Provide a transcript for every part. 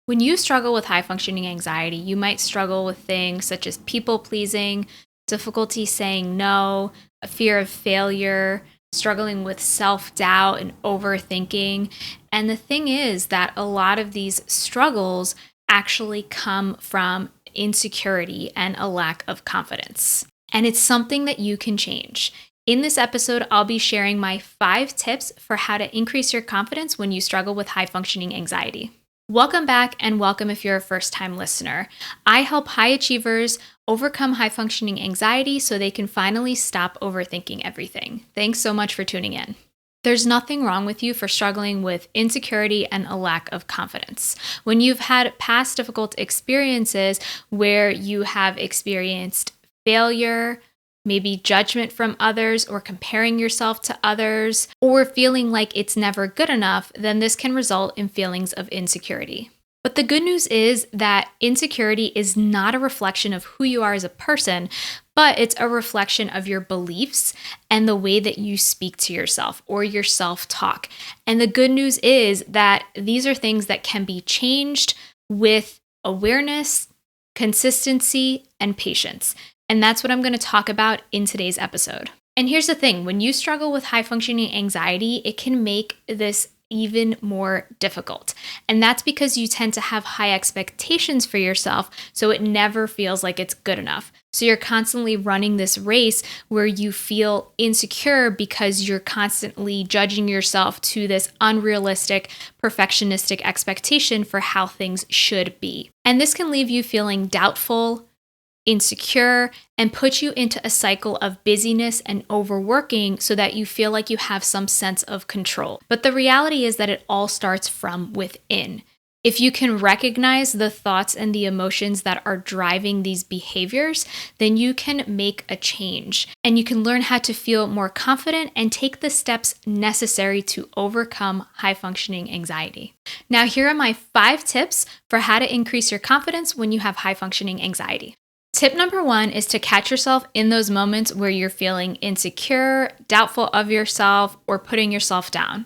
When you struggle with high functioning anxiety, you might struggle with things such as people pleasing, difficulty saying no, a fear of failure, struggling with self doubt and overthinking. And the thing is that a lot of these struggles actually come from insecurity and a lack of confidence. And it's something that you can change. In this episode, I'll be sharing my 5 tips for how to increase your confidence when you struggle with high functioning anxiety. Welcome back, and welcome if you're a first-time listener. I help high achievers overcome high-functioning anxiety so they can finally stop overthinking everything. Thanks so much for tuning in. There's nothing wrong with you for struggling with insecurity and a lack of confidence. When you've had past difficult experiences where you have experienced failure, maybe judgment from others, or comparing yourself to others, or feeling like it's never good enough, then this can result in feelings of insecurity. But the good news is that insecurity is not a reflection of who you are as a person, but it's a reflection of your beliefs and the way that you speak to yourself or your self-talk. And the good news is that these are things that can be changed with awareness, consistency, and patience. And that's what I'm going to talk about in today's episode. And here's the thing, when you struggle with high functioning anxiety, it can make this even more difficult. And that's because you tend to have high expectations for yourself, so it never feels like it's good enough. So you're constantly running this race where you feel insecure because you're constantly judging yourself to this unrealistic, perfectionistic expectation for how things should be. And this can leave you feeling doubtful, insecure, and put you into a cycle of busyness and overworking so that you feel like you have some sense of control. But the reality is that it all starts from within. If you can recognize the thoughts and the emotions that are driving these behaviors, then you can make a change and you can learn how to feel more confident and take the steps necessary to overcome high functioning anxiety. Now, here are my 5 tips for how to increase your confidence when you have high functioning anxiety. Tip number 1 is to catch yourself in those moments where you're feeling insecure, doubtful of yourself, or putting yourself down.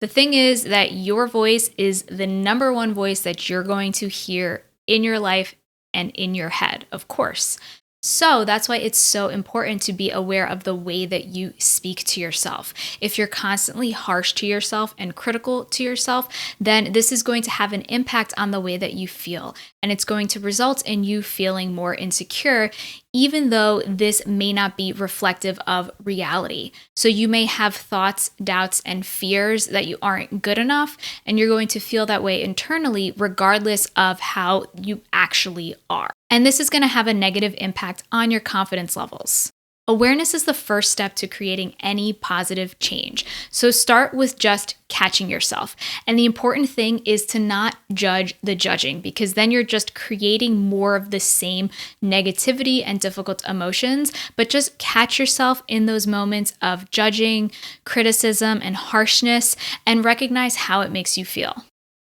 The thing is that your voice is the number 1 voice that you're going to hear in your life and in your head, of course. So that's why it's so important to be aware of the way that you speak to yourself. If you're constantly harsh to yourself and critical to yourself, then this is going to have an impact on the way that you feel. And it's going to result in you feeling more insecure, even though this may not be reflective of reality. So you may have thoughts, doubts, and fears that you aren't good enough, and you're going to feel that way internally, regardless of how you actually are. And this is going to have a negative impact on your confidence levels. Awareness is the first step to creating any positive change. So start with just catching yourself. And the important thing is to not judge the judging, because then you're just creating more of the same negativity and difficult emotions. But just catch yourself in those moments of judging, criticism, and harshness, and recognize how it makes you feel.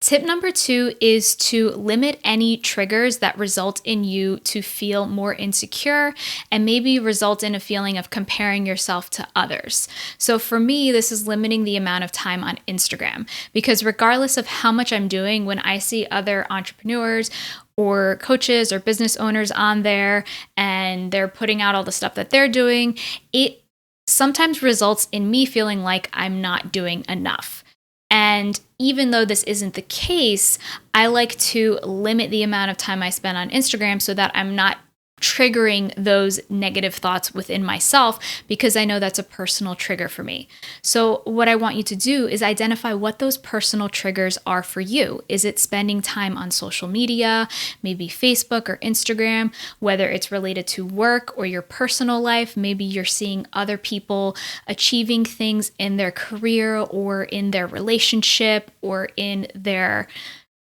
Tip number 2 is to limit any triggers that result in you to feel more insecure and maybe result in a feeling of comparing yourself to others. So for me, this is limiting the amount of time on Instagram, because regardless of how much I'm doing, when I see other entrepreneurs or coaches or business owners on there and they're putting out all the stuff that they're doing, it sometimes results in me feeling like I'm not doing enough. And even though this isn't the case, I like to limit the amount of time I spend on Instagram so that I'm not triggering those negative thoughts within myself, because I know that's a personal trigger for me. So what I want you to do is identify what those personal triggers are for you. Is it spending time on social media, maybe Facebook or Instagram, whether it's related to work or your personal life? Maybe you're seeing other people achieving things in their career or in their relationship or in their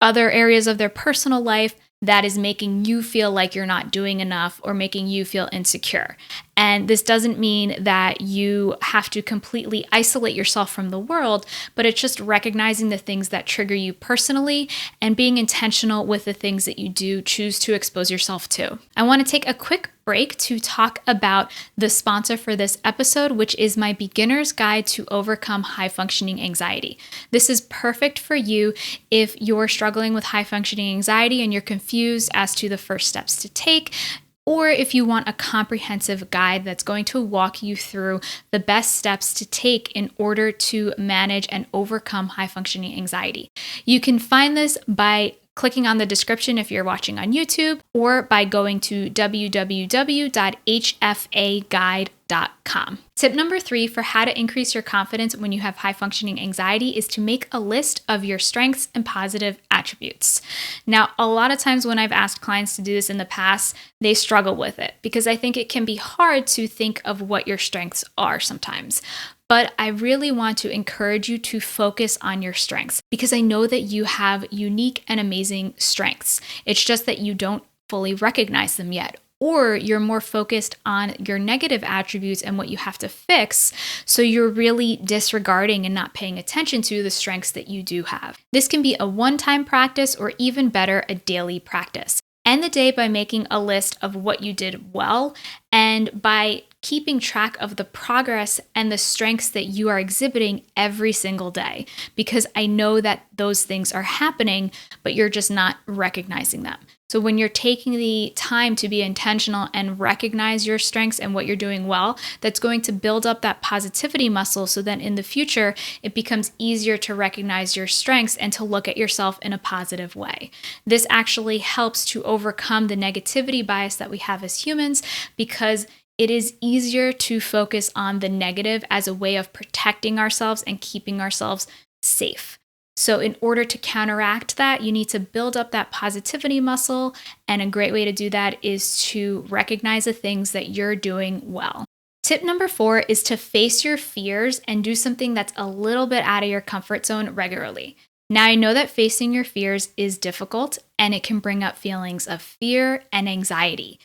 other areas of their personal life that is making you feel like you're not doing enough or making you feel insecure. And this doesn't mean that you have to completely isolate yourself from the world, but it's just recognizing the things that trigger you personally and being intentional with the things that you do choose to expose yourself to. I want to take a quick break to talk about the sponsor for this episode, which is my beginner's guide to overcome high functioning anxiety. This is perfect for you if you're struggling with high functioning anxiety and you're confused as to the first steps to take, or if you want a comprehensive guide that's going to walk you through the best steps to take in order to manage and overcome high functioning anxiety. You can find this by clicking on the description if you're watching on YouTube, or by going to www.hfaguide.com. Tip number 3 for how to increase your confidence when you have high functioning anxiety is to make a list of your strengths and positive attributes. Now, a lot of times when I've asked clients to do this in the past, they struggle with it because I think it can be hard to think of what your strengths are sometimes. But I really want to encourage you to focus on your strengths because I know that you have unique and amazing strengths. It's just that you don't fully recognize them yet, or you're more focused on your negative attributes and what you have to fix. So you're really disregarding and not paying attention to the strengths that you do have. This can be a one-time practice or even better, a daily practice. End the day by making a list of what you did well and by keeping track of the progress and the strengths that you are exhibiting every single day, because I know that those things are happening, but you're just not recognizing them. So when you're taking the time to be intentional and recognize your strengths and what you're doing well, that's going to build up that positivity muscle so that in the future, it becomes easier to recognize your strengths and to look at yourself in a positive way. This actually helps to overcome the negativity bias that we have as humans, because it is easier to focus on the negative as a way of protecting ourselves and keeping ourselves safe. So in order to counteract that, you need to build up that positivity muscle. And a great way to do that is to recognize the things that you're doing well. Tip number 4 is to face your fears and do something that's a little bit out of your comfort zone regularly. Now, I know that facing your fears is difficult and it can bring up feelings of fear and anxiety.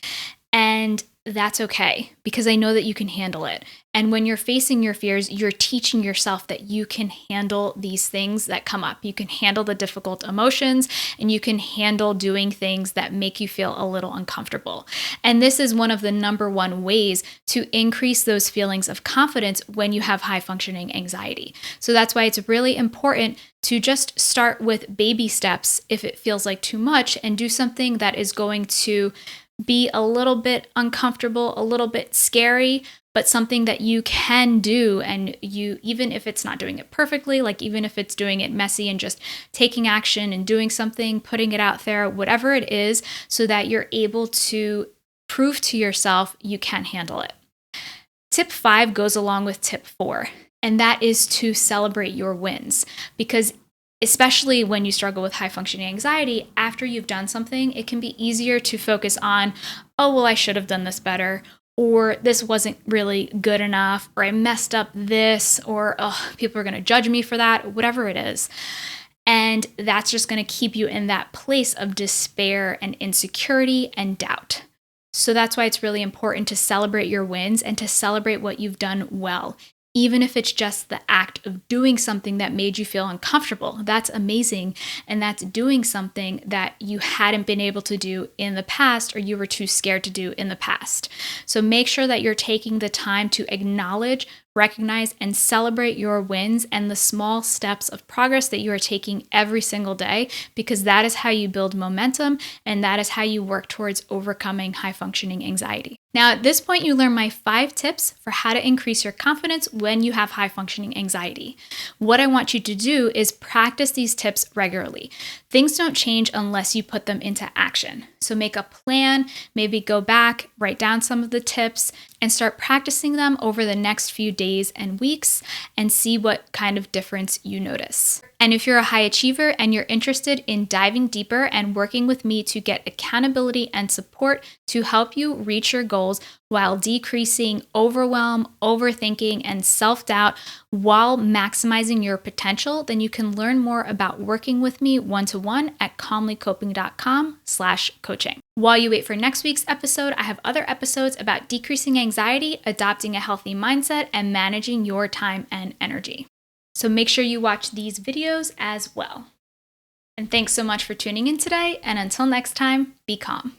And that's okay, because I know that you can handle it. And when you're facing your fears, you're teaching yourself that you can handle these things that come up. You can handle the difficult emotions and you can handle doing things that make you feel a little uncomfortable. And this is one of the number one ways to increase those feelings of confidence when you have high functioning anxiety. So that's why it's really important to just start with baby steps if it feels like too much, and do something that is going to be a little bit uncomfortable, a little bit scary, but something that you can do. And you, even if it's not doing it perfectly, like even if it's doing it messy and just taking action and doing something, putting it out there, whatever it is, so that you're able to prove to yourself you can handle it. Tip 5 goes along with tip 4, and that is to celebrate your wins, because especially when you struggle with high functioning anxiety, after you've done something, it can be easier to focus on, oh, well, I should have done this better, or this wasn't really good enough, or I messed up this, or oh, people are going to judge me for that, whatever it is. And that's just going to keep you in that place of despair and insecurity and doubt. So that's why it's really important to celebrate your wins and to celebrate what you've done well. Even if it's just the act of doing something that made you feel uncomfortable, that's amazing. And that's doing something that you hadn't been able to do in the past, or you were too scared to do in the past. So make sure that you're taking the time to acknowledge, recognize, and celebrate your wins and the small steps of progress that you are taking every single day, because that is how you build momentum and that is how you work towards overcoming high functioning anxiety. Now, at this point, you learn my 5 tips for how to increase your confidence when you have high functioning anxiety. What I want you to do is practice these tips regularly. Things don't change unless you put them into action. So make a plan, maybe go back, write down some of the tips, and start practicing them over the next few days and weeks and see what kind of difference you notice. And if you're a high achiever and you're interested in diving deeper and working with me to get accountability and support to help you reach your goals while decreasing overwhelm, overthinking, and self-doubt while maximizing your potential, then you can learn more about working with me one-to-one at calmlycoping.com/coaching. While you wait for next week's episode, I have other episodes about decreasing anxiety, adopting a healthy mindset, and managing your time and energy. So make sure you watch these videos as well. And thanks so much for tuning in today. And until next time, be calm.